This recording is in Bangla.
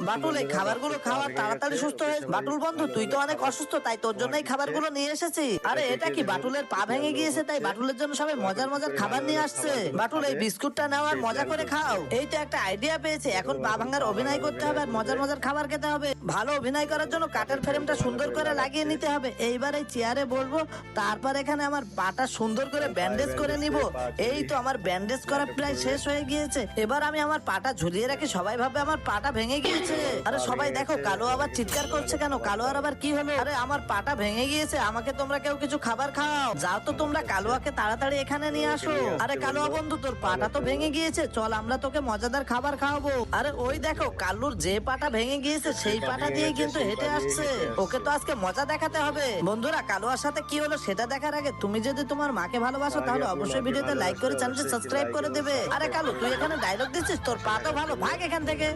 বাটুল এই খাবারগুলো খাওয়ার তাড়াতাড়ি সুস্থ হয়ে বাটুল বন্ধু, তুই তো অনেক অসুস্থ, তাই তোর জন্য এই খাবারগুলো নিয়ে এসেছি। আরে এটা কি, বাটুলের পা ভেঙে গিয়েছে তাই বাটুলের জন্য সবাই মজার মজার খাবার নিয়ে আসছে। বাটুল এই বিস্কুটটা নাও আর মজা করে খাও। এইটা একটা আইডিয়া পেয়েছে, এখন পা ভাঙার অভিনয় করতে হবে আর মজার মজার খাবার খেতে হবে। ভালো অভিনয় করার জন্য কাঠের ফ্রেমটা সুন্দর করে লাগিয়ে নিতে হবে। এইবার এই চেয়ারে বসবো, তারপর এখানে আমার পাটা সুন্দর করে ব্যান্ডেজ করে নিব। এই তো আমার ব্যান্ডেজ করা প্রায় শেষ হয়ে গিয়েছে। এবার আমি আমার পাটা ঝুলিয়ে রাখি, সবাই ভাবে আমার পাটা ভেঙে গিয়েছে। আরে সবাই দেখো, কালো আবার চিৎকার করছে কেন? কালো আর আবার কি হলো? আরে আমার পাটা ভেঙে গিয়েছে, আমাকে তোমরা কেউ কিছু খাবার খাও। যাও তো তোমরা কালুয়াকে তাড়াতাড়ি এখানে নিয়ে আসো। আরে কালুয়া বন্ধু, তোর পাটা তো ভেঙে গিয়েছে, চল আমরা তোকে মজাদার খাবার খাওয়াবো। আরে ওই দেখো, কালুর যে পাটা ভেঙে গিয়েছে সেই পাটা দিয়ে কিন্তু হেঁটে আসছে। ওকে তো আজকে মজা দেখাতে হবে। বন্ধুরা, কালুয়ার সাথে কি হলো সেটা দেখার আগে তুমি যদি তোমার মাকে ভালোবাসো তাহলে অবশ্যই ভিডিওতে লাইক করে চ্যানেলটি সাবস্ক্রাইব করে দেবে। আরে কালু, তুই এখানে ডায়লগ দিচ্ছিস? তোর পা তো ভালো, ভাগ এখান থেকে।